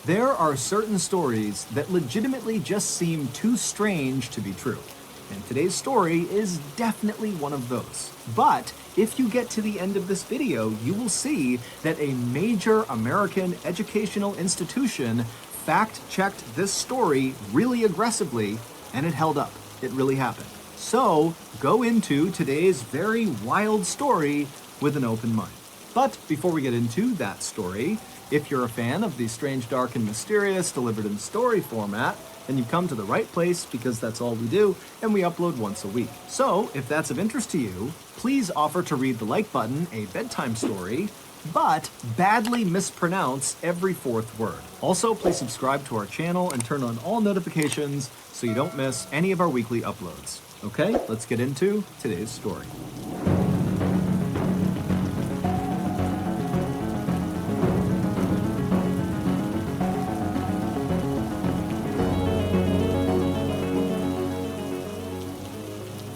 There are certain stories that legitimately just seem too strange to be true. And today's story is definitely one of those. But if you get to the end of this video, you will see that a major American educational institution fact-checked this story really aggressively, and it held up. It really happened. So go into today's very wild story with an open mind. But before we get into that story, if you're a fan of the strange, dark, and mysterious delivered in story format, then you've come to the right place because that's all we do, and we upload once a week. So if that's of interest to you, please offer to read the like button a bedtime story, but badly mispronounce every fourth word. Also, please subscribe to our channel and turn on all notifications so you don't miss any of our weekly uploads. Okay, let's get into today's story.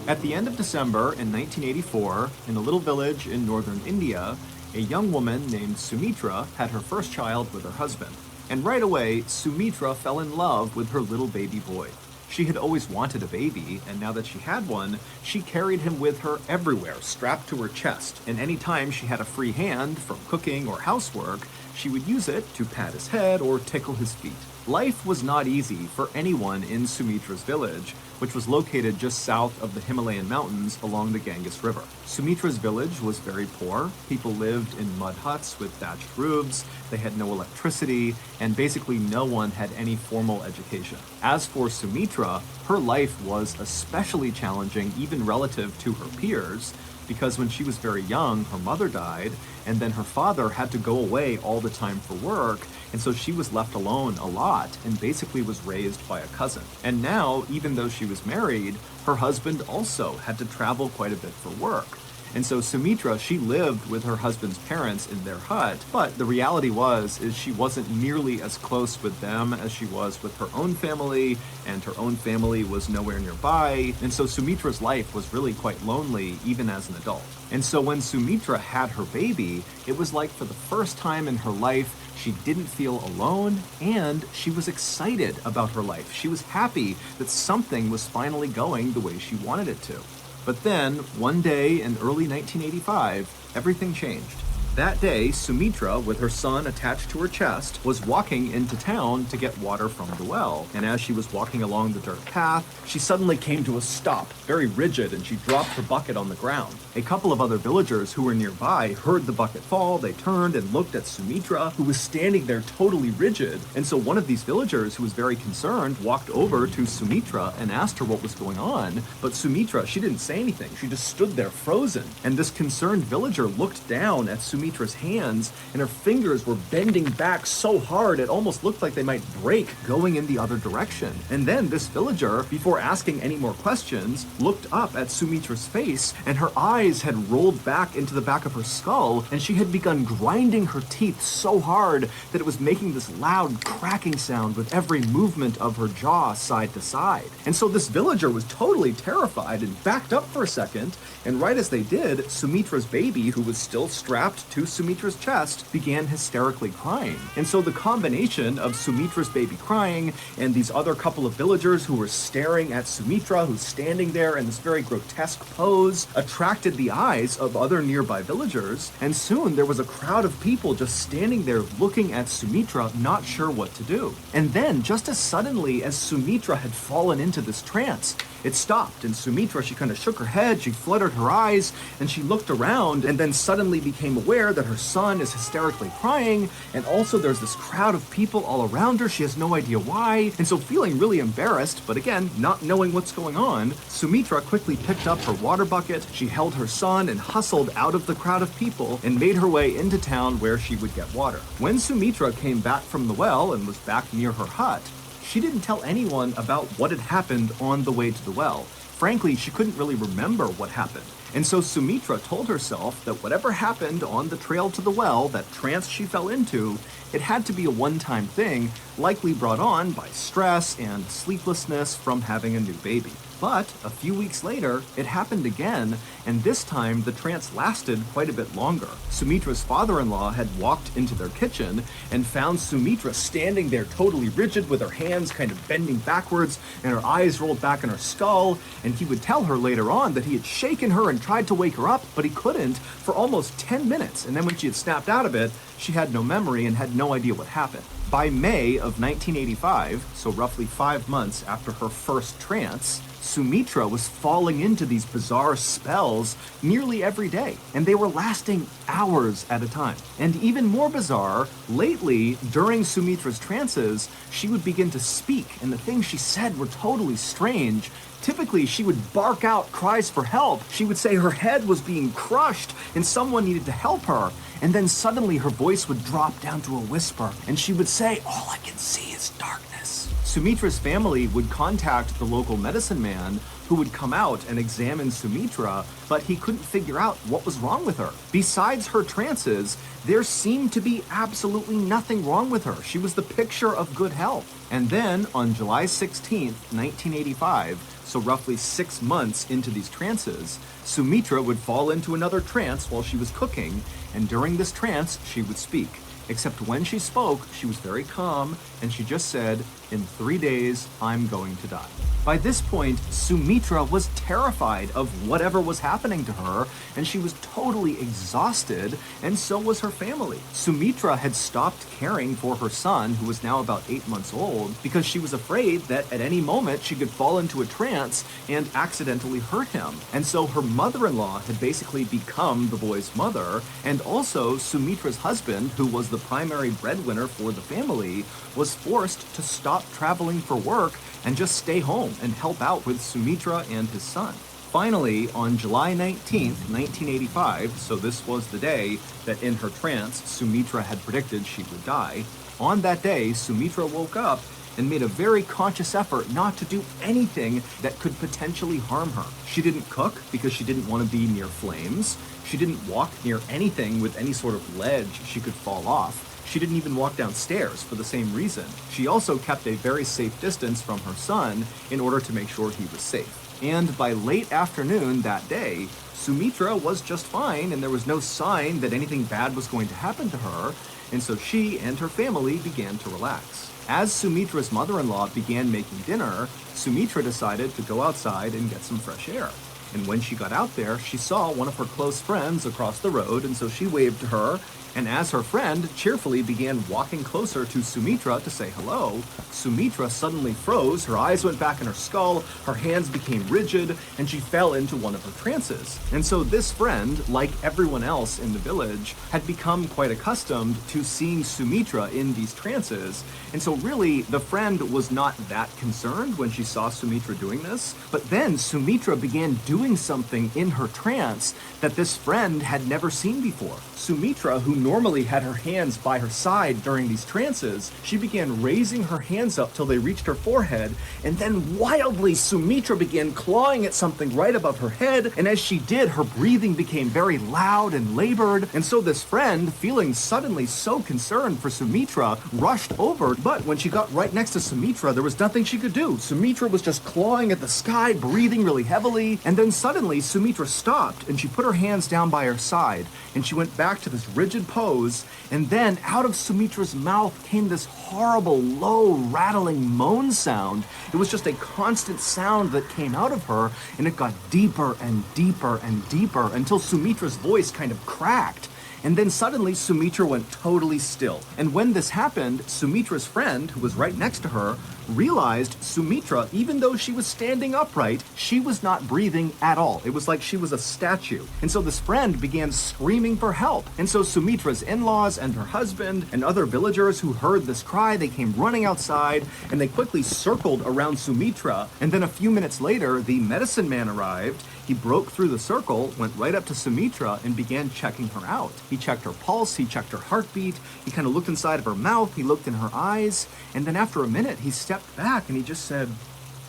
At the end of December in 1984, in a little village in northern India, a young woman named Sumitra had her first child with her husband. And right away, Sumitra fell in love with her little baby boy. She had always wanted a baby, and now that she had one, she carried him with her everywhere, strapped to her chest. And any time she had a free hand from cooking or housework, she would use it to pat his head or tickle his feet. Life was not easy for anyone in Sumitra's village, which was located just south of the Himalayan mountains along the Ganges River. Sumitra's village was very poor. People lived in mud huts with thatched roofs, they had no electricity, and basically no one had any formal education. As for Sumitra, her life was especially challenging even relative to her peers, because when she was very young, her mother died, and then her father had to go away all the time for work, and so she was left alone a lot and basically was raised by a cousin. And now, even though she was married, her husband also had to travel quite a bit for work. And so Sumitra, she lived with her husband's parents in their hut, but the reality is she wasn't nearly as close with them as she was with her own family, and her own family was nowhere nearby. And so Sumitra's life was really quite lonely, even as an adult. And so when Sumitra had her baby, it was like for the first time in her life, she didn't feel alone, and she was excited about her life. She was happy that something was finally going the way she wanted it to. But then, one day in early 1985, everything changed. That day, Sumitra, with her son attached to her chest, was walking into town to get water from the well. And as she was walking along the dirt path, she suddenly came to a stop, very rigid, and she dropped her bucket on the ground. A couple of other villagers who were nearby heard the bucket fall. They turned and looked at Sumitra, who was standing there totally rigid. And so one of these villagers, who was very concerned, walked over to Sumitra and asked her what was going on. But Sumitra, she didn't say anything. She just stood there frozen. And this concerned villager looked down at Sumitra's hands, and her fingers were bending back so hard it almost looked like they might break going in the other direction. And then this villager, before asking any more questions, looked up at Sumitra's face, and her eyes had rolled back into the back of her skull, and she had begun grinding her teeth so hard that it was making this loud cracking sound with every movement of her jaw side to side. And so this villager was totally terrified and backed up for a second, and right as they did, Sumitra's baby, who was still strapped to Sumitra's chest, began hysterically crying. And so the combination of Sumitra's baby crying and these other couple of villagers who were staring at Sumitra, who's standing there in this very grotesque pose, attracted the eyes of other nearby villagers, and soon there was a crowd of people just standing there looking at Sumitra, not sure what to do. And then, just as suddenly as Sumitra had fallen into this trance, it stopped, and Sumitra, she kind of shook her head, she fluttered her eyes, and she looked around, and then suddenly became aware that her son is hysterically crying, and also there's this crowd of people all around her. She has no idea why, and so feeling really embarrassed, but again, not knowing what's going on, Sumitra quickly picked up her water bucket, she held her son and hustled out of the crowd of people and made her way into town where she would get water. When Sumitra came back from the well and was back near her hut, she didn't tell anyone about what had happened on the way to the well. Frankly, she couldn't really remember what happened. And so Sumitra told herself that whatever happened on the trail to the well, that trance she fell into, it had to be a one-time thing, likely brought on by stress and sleeplessness from having a new baby. But a few weeks later, it happened again, and this time the trance lasted quite a bit longer. Sumitra's father-in-law had walked into their kitchen and found Sumitra standing there totally rigid with her hands kind of bending backwards and her eyes rolled back in her skull, and he would tell her later on that he had shaken her and tried to wake her up, but he couldn't for almost 10 minutes, and then when she had snapped out of it, she had no memory and had no idea what happened. By May of 1985, so roughly 5 months after her first trance, Sumitra was falling into these bizarre spells nearly every day, and they were lasting hours at a time. And even more bizarre, lately, during Sumitra's trances, she would begin to speak, and the things she said were totally strange. Typically, she would bark out cries for help. She would say her head was being crushed and someone needed to help her. And then suddenly her voice would drop down to a whisper, and she would say, "All I can see is darkness." Sumitra's family would contact the local medicine man who would come out and examine Sumitra, but he couldn't figure out what was wrong with her. Besides her trances, there seemed to be absolutely nothing wrong with her. She was the picture of good health. And then on July 16th, 1985, so roughly 6 months into these trances, Sumitra would fall into another trance while she was cooking, and during this trance, she would speak. Except when she spoke, she was very calm, and she just said, "In 3 days, I'm going to die." By this point, Sumitra was terrified of whatever was happening to her, and she was totally exhausted, and so was her family. Sumitra had stopped caring for her son, who was now about 8 months old, because she was afraid that at any moment she could fall into a trance and accidentally hurt him. And so her mother-in-law had basically become the boy's mother, and also Sumitra's husband, who was the primary breadwinner for the family, was forced to stop traveling for work and just stay home and help out with Sumitra and his son. Finally, on July 19th, 1985, so this was the day that in her trance Sumitra had predicted she would die, on that day Sumitra woke up and made a very conscious effort not to do anything that could potentially harm her. She didn't cook because she didn't want to be near flames. She didn't walk near anything with any sort of ledge she could fall off. She didn't even walk downstairs for the same reason. She also kept a very safe distance from her son in order to make sure he was safe. And by late afternoon that day, Sumitra was just fine, and there was no sign that anything bad was going to happen to her, and so she and her family began to relax. As Sumitra's mother-in-law began making dinner, Sumitra decided to go outside and get some fresh air. And when she got out there, she saw one of her close friends across the road, and so she waved to her, and as her friend cheerfully began walking closer to Sumitra to say hello, Sumitra suddenly froze, her eyes went back in her skull, her hands became rigid, and she fell into one of her trances. And so this friend, like everyone else in the village, had become quite accustomed to seeing Sumitra in these trances, and so really the friend was not that concerned when she saw Sumitra doing this, but then Sumitra began doing something in her trance that this friend had never seen before. Sumitra, who normally had her hands by her side during these trances, she began raising her hands up till they reached her forehead, and then wildly Sumitra began clawing at something right above her head, and as she did, her breathing became very loud and labored, and so this friend, feeling suddenly so concerned for Sumitra, rushed over, but when she got right next to Sumitra, there was nothing she could do. Sumitra was just clawing at the sky, breathing really heavily, and then suddenly Sumitra stopped, and she put her hands down by her side, and she went back to this rigid pose, and then out of Sumitra's mouth came this horrible, low, rattling moan sound. It was just a constant sound that came out of her, and it got deeper and deeper and deeper until Sumitra's voice kind of cracked. And then suddenly Sumitra went totally still. And when this happened, Sumitra's friend, who was right next to her, realized Sumitra, even though she was standing upright, she was not breathing at all. It was like she was a statue. And so this friend began screaming for help. And so Sumitra's in-laws and her husband and other villagers who heard this cry, they came running outside and they quickly circled around Sumitra. And then a few minutes later, the medicine man arrived. He broke through the circle, went right up to Sumitra, and began checking her out. He checked her pulse, he checked her heartbeat, he kind of looked inside of her mouth, he looked in her eyes, and then after a minute, he stepped back and he just said,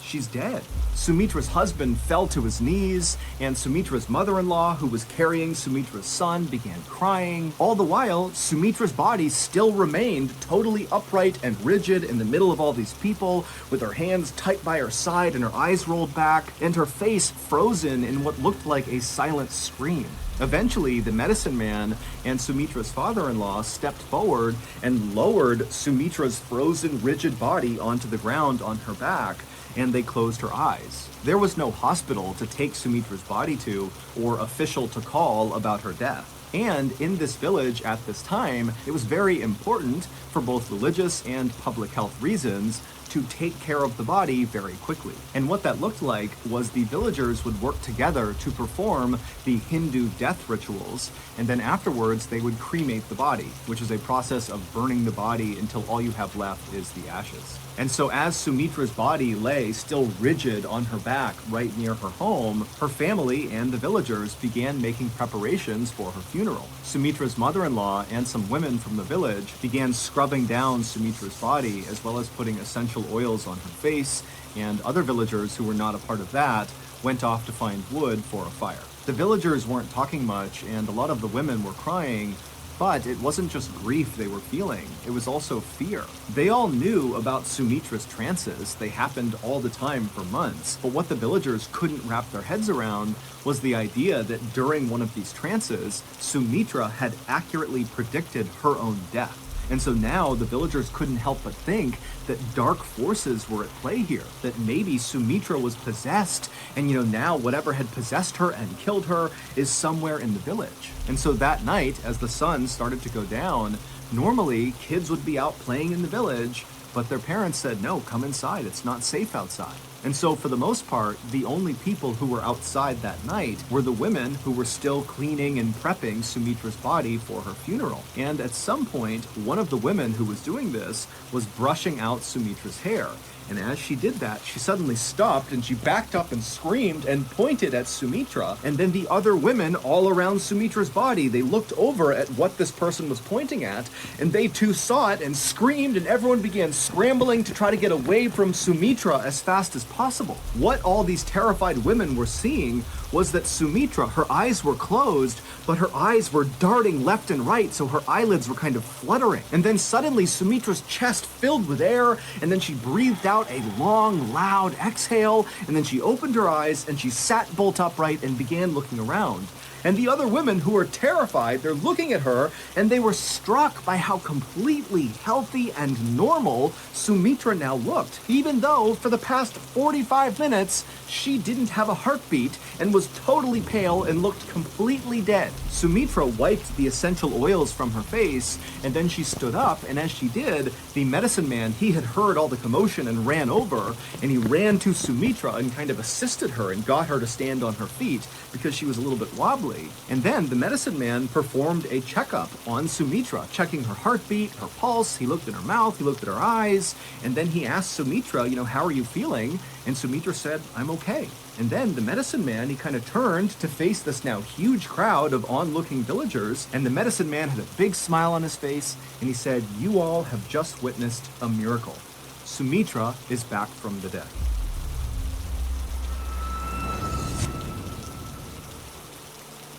she's dead. Sumitra's husband fell to his knees, and Sumitra's mother-in-law, who was carrying Sumitra's son, began crying. All the while, Sumitra's body still remained totally upright and rigid in the middle of all these people, with her hands tight by her side and her eyes rolled back, and her face frozen in what looked like a silent scream. Eventually, the medicine man and Sumitra's father-in-law stepped forward and lowered Sumitra's frozen, rigid body onto the ground on her back, and they closed her eyes. There was no hospital to take Sumitra's body to or official to call about her death. And in this village at this time, it was very important for both religious and public health reasons to take care of the body very quickly. And what that looked like was the villagers would work together to perform the Hindu death rituals, and then afterwards they would cremate the body, which is a process of burning the body until all you have left is the ashes. And so as Sumitra's body lay still rigid on her back right near her home, her family and the villagers began making preparations for her funeral. Sumitra's mother-in-law and some women from the village began scrubbing down Sumitra's body, as well as putting essential oils on her face, and other villagers who were not a part of that went off to find wood for a fire. The villagers weren't talking much, and a lot of the women were crying, but it wasn't just grief they were feeling, it was also fear. They all knew about Sumitra's trances. They happened all the time for months, but what the villagers couldn't wrap their heads around was the idea that during one of these trances, Sumitra had accurately predicted her own death. And so now the villagers couldn't help but think that dark forces were at play here, that maybe Sumitra was possessed, and now whatever had possessed her and killed her is somewhere in the village. And so that night, as the sun started to go down, normally kids would be out playing in the village, but their parents said, no, come inside, it's not safe outside. And so for the most part, the only people who were outside that night were the women who were still cleaning and prepping Sumitra's body for her funeral. And at some point, one of the women who was doing this was brushing out Sumitra's hair. And as she did that, she suddenly stopped and she backed up and screamed and pointed at Sumitra. And then the other women all around Sumitra's body, they looked over at what this person was pointing at, and they too saw it and screamed, and everyone began scrambling to try to get away from Sumitra as fast as possible. What all these terrified women were seeing was that Sumitra, her eyes were closed, but her eyes were darting left and right, so her eyelids were kind of fluttering. And then suddenly Sumitra's chest filled with air, and then she breathed out a long, loud exhale, and then she opened her eyes and she sat bolt upright and began looking around. And the other women who were terrified, they're looking at her, and they were struck by how completely healthy and normal Sumitra now looked, even though for the past 45 minutes, she didn't have a heartbeat and was totally pale and looked completely dead. Sumitra wiped the essential oils from her face, and then she stood up, and as she did, the medicine man, he had heard all the commotion and ran over, and he ran to Sumitra and kind of assisted her and got her to stand on her feet because she was a little bit wobbly. And then the medicine man performed a checkup on Sumitra, checking her heartbeat, her pulse. He looked in her mouth, he looked at her eyes, and then he asked Sumitra, how are you feeling? And Sumitra said, I'm okay. And then the medicine man, he kind of turned to face this now huge crowd of onlooking villagers, and the medicine man had a big smile on his face, and he said, you all have just witnessed a miracle. Sumitra is back from the dead.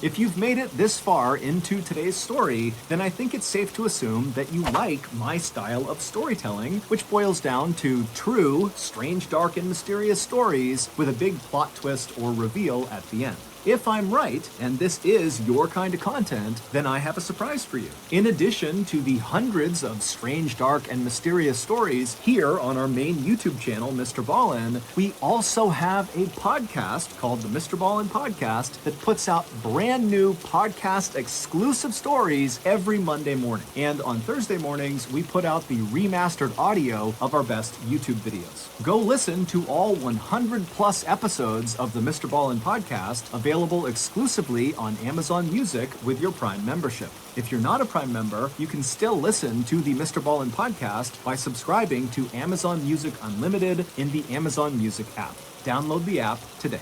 If you've made it this far into today's story, then I think it's safe to assume that you like my style of storytelling, which boils down to true, strange, dark, and mysterious stories with a big plot twist or reveal at the end. If I'm right, and this is your kind of content, then I have a surprise for you. In addition to the hundreds of strange, dark, and mysterious stories here on our main YouTube channel, Mr. Ballin, we also have a podcast called the Mr. Ballin Podcast that puts out brand new podcast exclusive stories every Monday morning. And on Thursday mornings, we put out the remastered audio of our best YouTube videos. Go listen to all 100 plus episodes of the Mr. Ballin Podcast, available exclusively on Amazon Music with your Prime membership. If you're not a Prime member, you can still listen to the Mr. Ballin Podcast by subscribing to Amazon Music Unlimited in the Amazon Music app. Download the app today.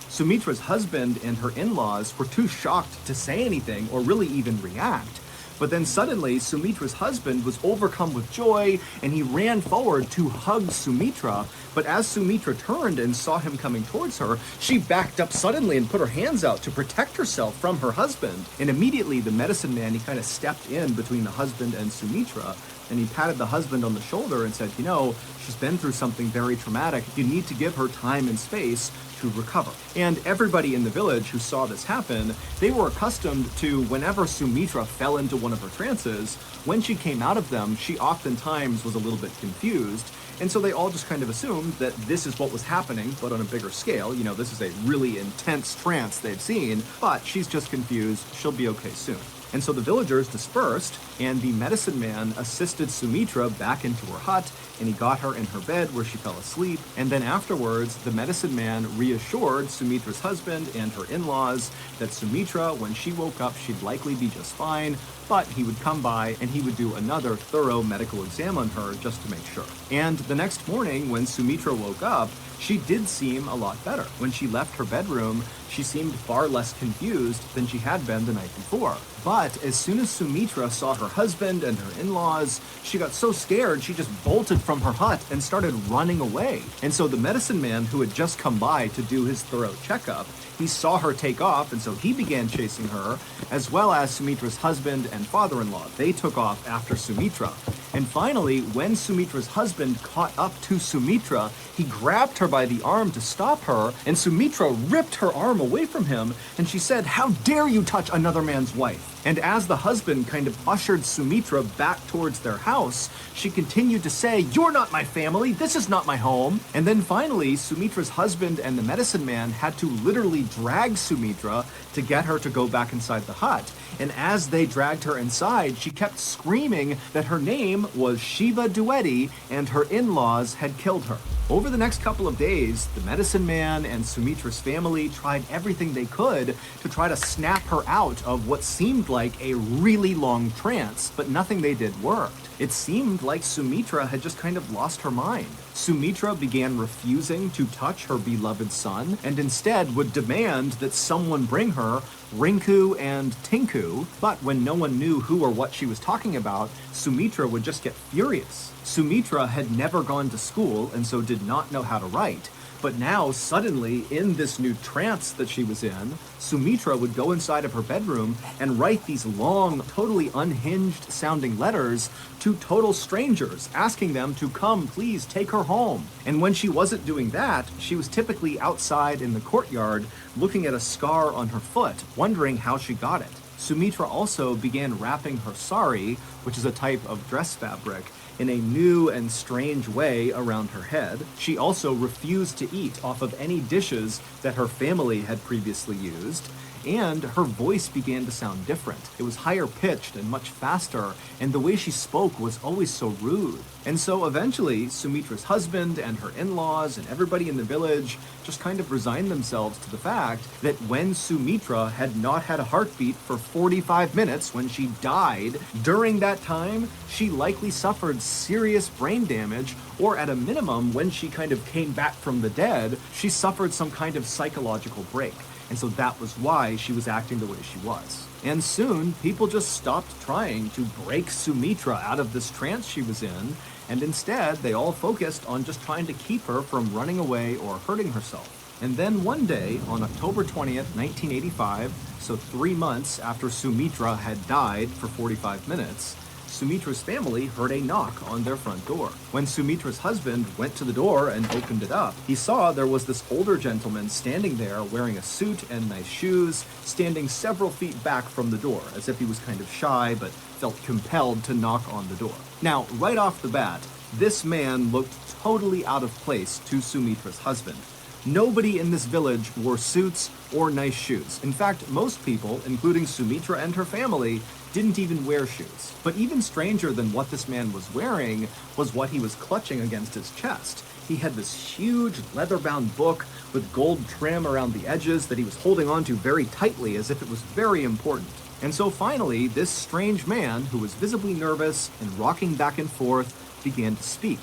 Sumitra's husband and her in-laws were too shocked to say anything or really even react. But then suddenly, Sumitra's husband was overcome with joy, and he ran forward to hug Sumitra. But as Sumitra turned and saw him coming towards her, she backed up suddenly and put her hands out to protect herself from her husband. And immediately the medicine man, he kind of stepped in between the husband and Sumitra, and he patted the husband on the shoulder and said, you know, she's been through something very traumatic. You need to give her time and space to recover. And everybody in the village who saw this happen, they were accustomed to whenever Sumitra fell into one of her trances, when she came out of them, she oftentimes was a little bit confused. And so they all just kind of assumed that this is what was happening, but on a bigger scale. You know, this is a really intense trance they've seen, but she's just confused. She'll be okay soon. And so the villagers dispersed, and the medicine man assisted Sumitra back into her hut, and he got her in her bed where she fell asleep. And then afterwards, the medicine man reassured Sumitra's husband and her in-laws that Sumitra, when she woke up, she'd likely be just fine, but he would come by and he would do another thorough medical exam on her just to make sure. And the next morning, when Sumitra woke up, she did seem a lot better. When she left her bedroom, she seemed far less confused than she had been the night before. But as soon as Sumitra saw her husband and her in-laws, she got so scared she just bolted from her hut and started running away. And so the medicine man who had just come by to do his thorough checkup, he saw her take off, and so he began chasing her, as well as Sumitra's husband and father-in-law. They took off after Sumitra. And finally, when Sumitra's husband caught up to Sumitra, he grabbed her by the arm to stop her, and Sumitra ripped her arm away from him, and she said, "How dare you touch another man's wife?" And as the husband kind of ushered Sumitra back towards their house, she continued to say, "You're not my family, this is not my home." And then finally, Sumitra's husband and the medicine man had to literally drag Sumitra to get her to go back inside the hut. And as they dragged her inside, she kept screaming that her name was Shiva Dueti and her in-laws had killed her. Over the next couple of days, the medicine man and Sumitra's family tried everything they could to try to snap her out of what seemed like a really long trance, but nothing they did worked. It seemed like Sumitra had just kind of lost her mind. Sumitra began refusing to touch her beloved son, and instead would demand that someone bring her Rinku and Tinku. But when no one knew who or what she was talking about, Sumitra would just get furious. Sumitra had never gone to school and so did not know how to write. But now, suddenly, in this new trance that she was in, Sumitra would go inside of her bedroom and write these long, totally unhinged sounding letters to total strangers, asking them to come, please take her home. And when she wasn't doing that, she was typically outside in the courtyard looking at a scar on her foot, wondering how she got it. Sumitra also began wrapping her sari, which is a type of dress fabric, in a new and strange way around her head. She also refused to eat off of any dishes that her family had previously used, and her voice began to sound different. It was higher pitched and much faster, and the way she spoke was always so rude. And so eventually, Sumitra's husband and her in-laws and everybody in the village just kind of resigned themselves to the fact that when Sumitra had not had a heartbeat for 45 minutes when she died, during that time, she likely suffered serious brain damage, or at a minimum, when she kind of came back from the dead, she suffered some kind of psychological break. And so that was why she was acting the way she was. And soon, people just stopped trying to break Sumitra out of this trance she was in, and instead, they all focused on just trying to keep her from running away or hurting herself. And then one day, on October 20th, 1985, so 3 months after Sumitra had died for 45 minutes, Sumitra's family heard a knock on their front door. When Sumitra's husband went to the door and opened it up, he saw there was this older gentleman standing there wearing a suit and nice shoes, standing several feet back from the door, as if he was kind of shy but felt compelled to knock on the door. Now, right off the bat, this man looked totally out of place to Sumitra's husband. Nobody in this village wore suits or nice shoes. In fact, most people, including Sumitra and her family, didn't even wear shoes. But even stranger than what this man was wearing was what he was clutching against his chest. He had this huge leather-bound book with gold trim around the edges that he was holding onto very tightly as if it was very important. And so finally, this strange man, who was visibly nervous and rocking back and forth, began to speak.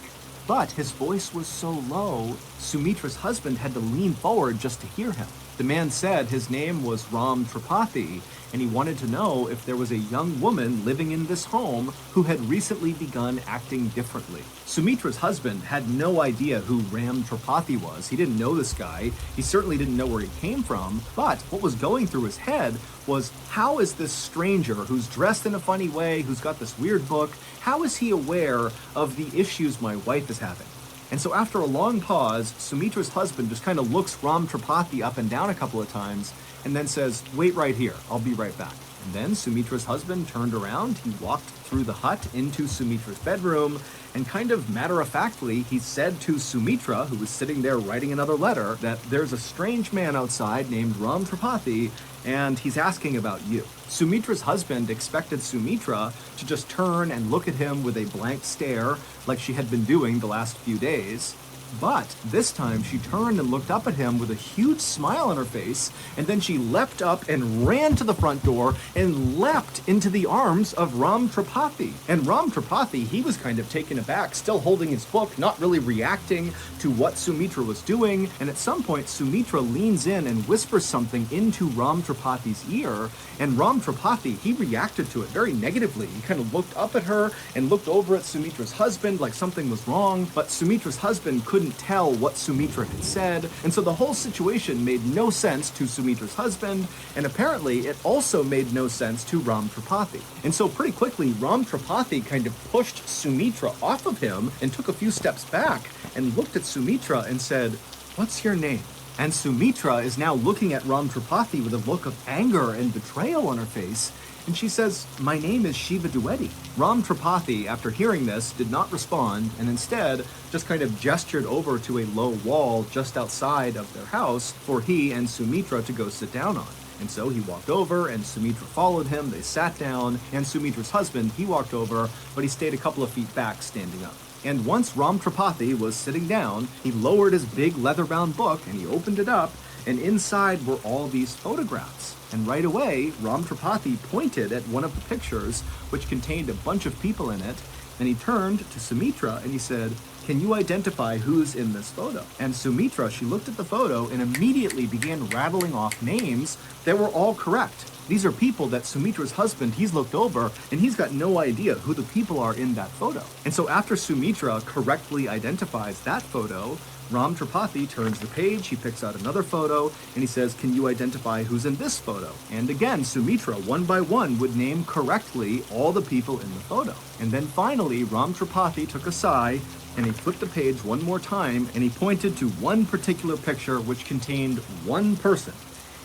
But his voice was so low, Sumitra's husband had to lean forward just to hear him. The man said his name was Ram Tripathi, and he wanted to know if there was a young woman living in this home who had recently begun acting differently. Sumitra's husband had no idea who Ram Tripathi was. He didn't know this guy. He certainly didn't know where he came from. But what was going through his head was, how is this stranger who's dressed in a funny way, who's got this weird book, how is he aware of the issues my wife is having? And so after a long pause, Sumitra's husband just kind of looks Ram Tripathi up and down a couple of times and then says, "Wait right here, I'll be right back." And then Sumitra's husband turned around, he walked through the hut into Sumitra's bedroom, and kind of matter-of-factly, he said to Sumitra, who was sitting there writing another letter, that there's a strange man outside named Ram Tripathi, and he's asking about you. Sumitra's husband expected Sumitra to just turn and look at him with a blank stare, like she had been doing the last few days. But this time she turned and looked up at him with a huge smile on her face, and then she leapt up and ran to the front door and leapt into the arms of Ram Tripathi. And Ram Tripathi, he was kind of taken aback, still holding his book, not really reacting to what Sumitra was doing. And at some point, Sumitra leans in and whispers something into Ram Tripathi's ear, and Ram Tripathi, he reacted to it very negatively. He kind of looked up at her and looked over at Sumitra's husband like something was wrong, but Sumitra's husband couldn't tell what Sumitra had said, and so the whole situation made no sense to Sumitra's husband, and apparently it also made no sense to Ram Tripathi. And so pretty quickly, Ram Tripathi kind of pushed Sumitra off of him and took a few steps back and looked at Sumitra and said, "What's your name?" And Sumitra is now looking at Ram Tripathi with a look of anger and betrayal on her face, and she says, "My name is Shiva Dwivedi." Ram Tripathi, after hearing this, did not respond, and instead just kind of gestured over to a low wall just outside of their house for he and Sumitra to go sit down on. And so he walked over, and Sumitra followed him. They sat down, and Sumitra's husband, he walked over, but he stayed a couple of feet back, standing up. And once Ram Tripathi was sitting down, he lowered his big leather-bound book, and he opened it up, and inside were all these photographs. And right away, Ram Tripathi pointed at one of the pictures, which contained a bunch of people in it, and he turned to Sumitra and he said, "Can you identify who's in this photo?" And Sumitra, she looked at the photo and immediately began rattling off names that were all correct. These are people that Sumitra's husband, he's looked over, and he's got no idea who the people are in that photo. And so after Sumitra correctly identifies that photo, Ram Tripathi turns the page, he picks out another photo, and he says, "Can you identify who's in this photo?" And again, Sumitra, one by one, would name correctly all the people in the photo. And then finally, Ram Tripathi took a sigh, and he flipped the page one more time, and he pointed to one particular picture which contained one person.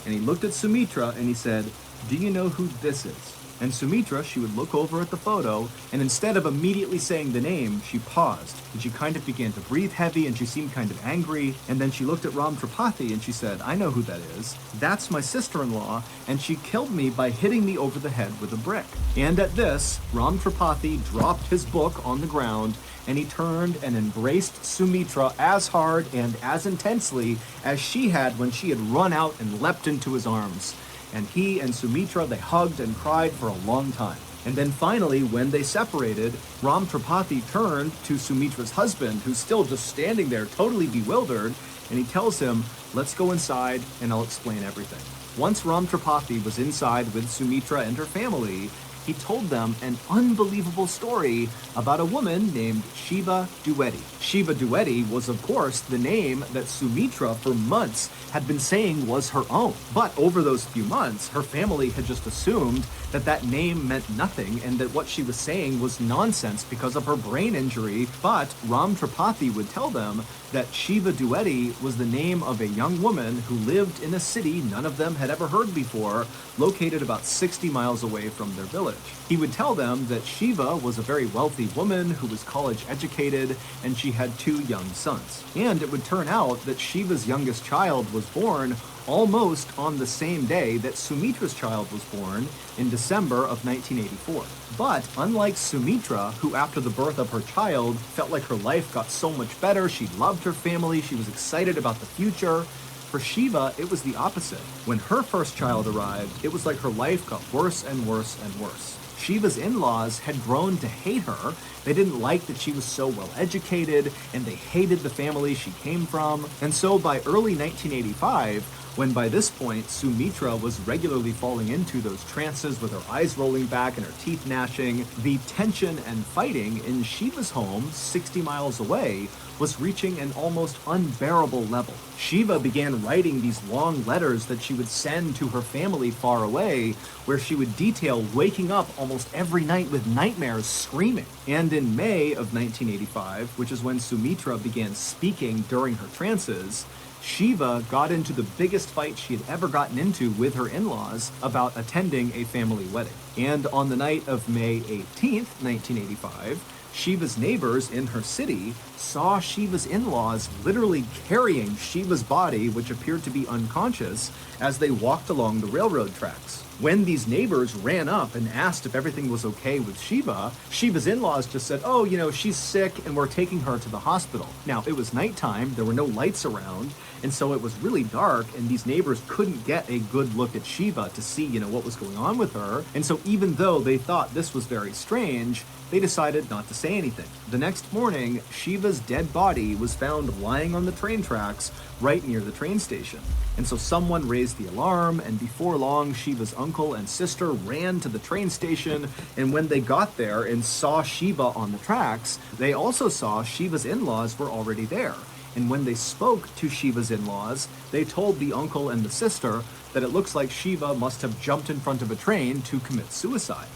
And he looked at Sumitra, and he said, "Do you know who this is?" And Sumitra, she would look over at the photo, and instead of immediately saying the name, she paused, and she kind of began to breathe heavy, and she seemed kind of angry, and then she looked at Ram Tripathi, and she said, "I know who that is. That's my sister-in-law, and she killed me by hitting me over the head with a brick." And at this, Ram Tripathi dropped his book on the ground, and he turned and embraced Sumitra as hard and as intensely as she had when she had run out and leapt into his arms. And he and Sumitra, they hugged and cried for a long time. And then finally, when they separated, Ram Tripathi turned to Sumitra's husband, who's still just standing there totally bewildered, and he tells him, "Let's go inside and I'll explain everything." Once Ram Tripathi was inside with Sumitra and her family, he told them an unbelievable story about a woman named Shiva Dwivedi. Shiva Dwivedi was, of course, the name that Sumitra for months had been saying was her own. But over those few months, her family had just assumed that that name meant nothing and that what she was saying was nonsense because of her brain injury. But Ram Tripathi would tell them that Shiva Dwivedi was the name of a young woman who lived in a city none of them had ever heard before, located about 60 miles away from their village. He would tell them that Shiva was a very wealthy woman who was college educated, and she had 2 young sons. And it would turn out that Shiva's youngest child was born almost on the same day that Sumitra's child was born in December of 1984. But unlike Sumitra, who after the birth of her child felt like her life got so much better, she loved her family, she was excited about the future, for Shiva, it was the opposite. When her first child arrived, it was like her life got worse and worse and worse. Shiva's in-laws had grown to hate her. They didn't like that she was so well educated, and they hated the family she came from. And so by early 1985, when by this point, Sumitra was regularly falling into those trances with her eyes rolling back and her teeth gnashing. The tension and fighting in Shiva's home, 60 miles away, was reaching an almost unbearable level. Shiva began writing these long letters that she would send to her family far away, where she would detail waking up almost every night with nightmares screaming. And in May of 1985, which is when Sumitra began speaking during her trances, Shiva got into the biggest fight she had ever gotten into with her in-laws about attending a family wedding. And on the night of May 18th, 1985, Shiva's neighbors in her city saw Shiva's in-laws literally carrying Shiva's body, which appeared to be unconscious, as they walked along the railroad tracks. When these neighbors ran up and asked if everything was okay with Shiva, Shiva's in-laws just said, oh, she's sick and we're taking her to the hospital. Now, it was nighttime, there were no lights around, and so it was really dark, and these neighbors couldn't get a good look at Shiva to see, what was going on with her. And so even though they thought this was very strange, they decided not to say anything. The next morning, Shiva's dead body was found lying on the train tracks right near the train station. And so someone raised the alarm, and before long, Shiva's uncle and sister ran to the train station, and when they got there and saw Shiva on the tracks, they also saw Shiva's in-laws were already there. And when they spoke to Shiva's in-laws, they told the uncle and the sister that it looks like Shiva must have jumped in front of a train to commit suicide.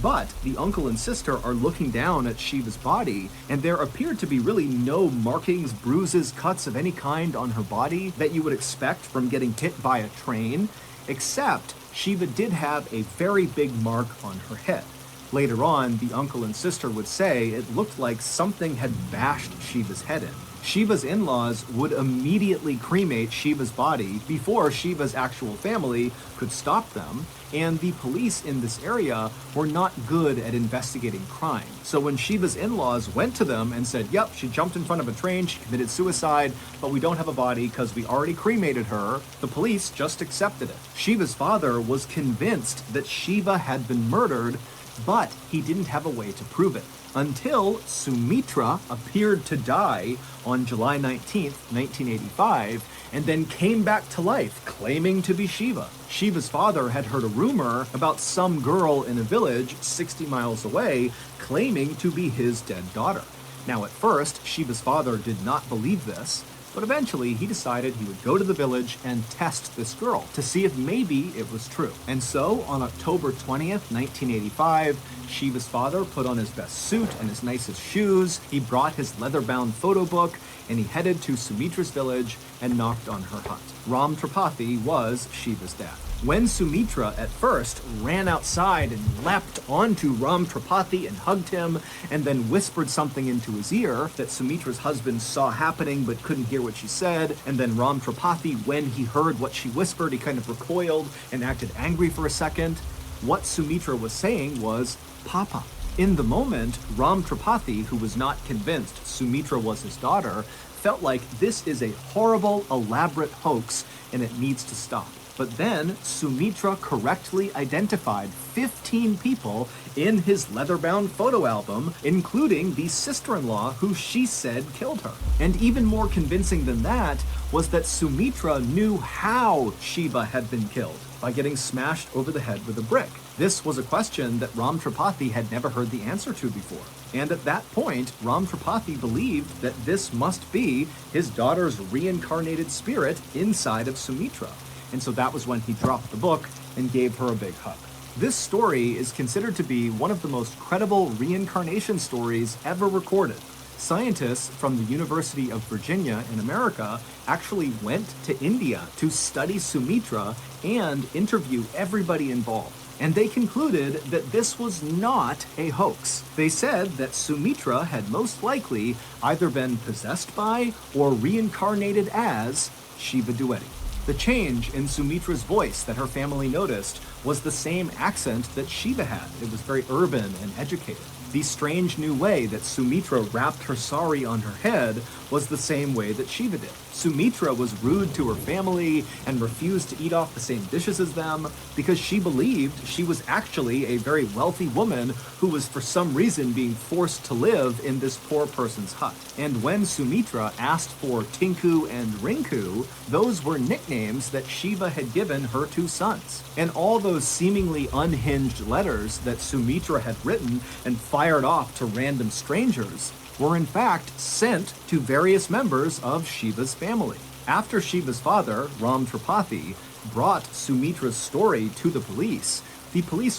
But the uncle and sister are looking down at Shiva's body, and there appeared to be really no markings, bruises, cuts of any kind on her body that you would expect from getting hit by a train, except Shiva did have a very big mark on her head. Later on, the uncle and sister would say it looked like something had bashed Shiva's head in. Shiva's in-laws would immediately cremate Shiva's body before Shiva's actual family could stop them, and the police in this area were not good at investigating crime. So when Shiva's in-laws went to them and said, yep, she jumped in front of a train, she committed suicide, but we don't have a body because we already cremated her, the police just accepted it. Shiva's father was convinced that Shiva had been murdered, but he didn't have a way to prove it, until Sumitra appeared to die on July 19th, 1985, and then came back to life, claiming to be Shiva. Shiva's father had heard a rumor about some girl in a village 60 miles away claiming to be his dead daughter. Now, at first, Shiva's father did not believe this, but eventually he decided he would go to the village and test this girl to see if maybe it was true. And so, on October 20th, 1985, Shiva's father put on his best suit and his nicest shoes, he brought his leather-bound photo book, and he headed to Sumitra's village and knocked on her hut. Ram Tripathi was Shiva's dad. When Sumitra at first ran outside and leapt onto Ram Tripathi and hugged him, and then whispered something into his ear that Sumitra's husband saw happening but couldn't hear what she said, and then Ram Tripathi, when he heard what she whispered, he kind of recoiled and acted angry for a second. What Sumitra was saying was, Papa. In the moment, Ram Tripathi, who was not convinced Sumitra was his daughter, felt like this is a horrible, elaborate hoax and it needs to stop. But then Sumitra correctly identified 15 people in his leather-bound photo album, including the sister-in-law who she said killed her. And even more convincing than that was that Sumitra knew how Shiva had been killed, by getting smashed over the head with a brick. This was a question that Ram Tripathi had never heard the answer to before. And at that point, Ram Tripathi believed that this must be his daughter's reincarnated spirit inside of Sumitra. And so that was when he dropped the book and gave her a big hug. This story is considered to be one of the most credible reincarnation stories ever recorded. Scientists from the University of Virginia in America actually went to India to study Sumitra and interview everybody involved. And they concluded that this was not a hoax. They said that Sumitra had most likely either been possessed by or reincarnated as Shiva Dueti. The change in Sumitra's voice that her family noticed was the same accent that Shiva had. It was very urban and educated. The strange new way that Sumitra wrapped her sari on her head was the same way that Shiva did. Sumitra was rude to her family and refused to eat off the same dishes as them because she believed she was actually a very wealthy woman who was for some reason being forced to live in this poor person's hut. And when Sumitra asked for Tinku and Rinku, those were nicknames that Shiva had given her two sons. And all those seemingly unhinged letters that Sumitra had written and fired off to random strangers were in fact sent to various members of Shiva's family. After Shiva's father, Ram Tripathi, brought Sumitra's story to the police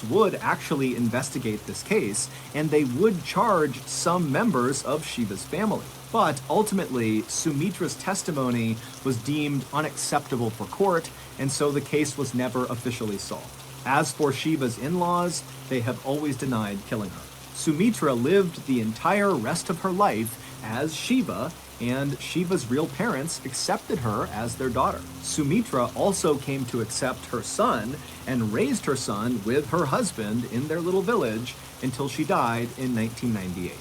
would actually investigate this case, and they would charge some members of Shiva's family. But ultimately, Sumitra's testimony was deemed unacceptable for court, and so the case was never officially solved. As for Shiva's in-laws, they have always denied killing her. Sumitra lived the entire rest of her life as Shiva, and Shiva's real parents accepted her as their daughter. Sumitra also came to accept her son and raised her son with her husband in their little village until she died in 1998.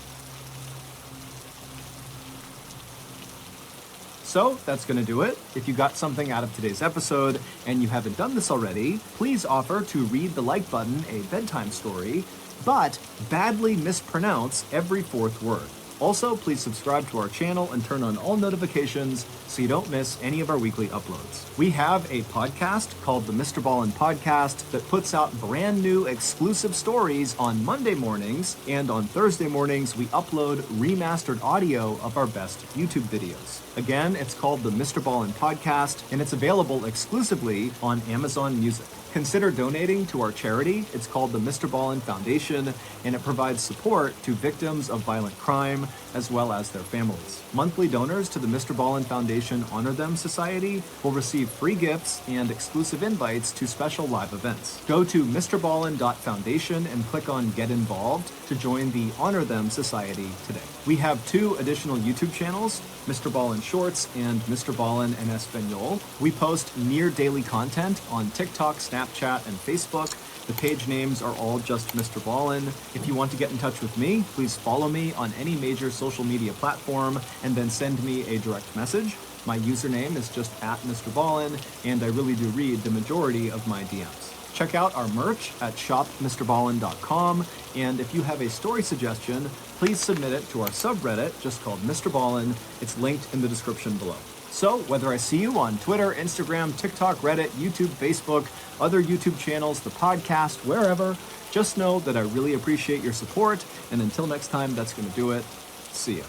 So that's going to do it. If you got something out of today's episode and you haven't done this already, please offer to read the like button a bedtime story, but badly mispronounce every fourth word. Also, please subscribe to our channel and turn on all notifications so you don't miss any of our weekly uploads. We have a podcast called the Mr. Ballin Podcast that puts out brand new exclusive stories on Monday mornings, and on Thursday mornings we upload remastered audio of our best YouTube videos. Again, it's called the Mr. Ballin Podcast, and it's available exclusively on Amazon Music. Consider donating to our charity. It's called the Mr. Ballin Foundation, and it provides support to victims of violent crime as well as their families. Monthly donors to the Mr. Ballin Foundation Honor Them Society will receive free gifts and exclusive invites to special live events. Go to mrballin.foundation and click on Get Involved to join the Honor Them Society today. We have 2 additional YouTube channels, Mr. Ballin Shorts and Mr. Ballin en Espanol. We post near daily content on TikTok, Snapchat, and Facebook. The page names are all just Mr. Ballin. If you want to get in touch with me, please follow me on any major social media platform and then send me a direct message. My username is just @Mr. Ballin, and I really do read the majority of my DMs. Check out our merch at shopmrballin.com, and if you have a story suggestion, please submit it to our subreddit just called Mr. Ballin. It's linked in the description below. So, whether I see you on Twitter, Instagram, TikTok, Reddit, YouTube, Facebook, other YouTube channels, the podcast, wherever, just know that I really appreciate your support, and until next time, that's going to do it. See ya.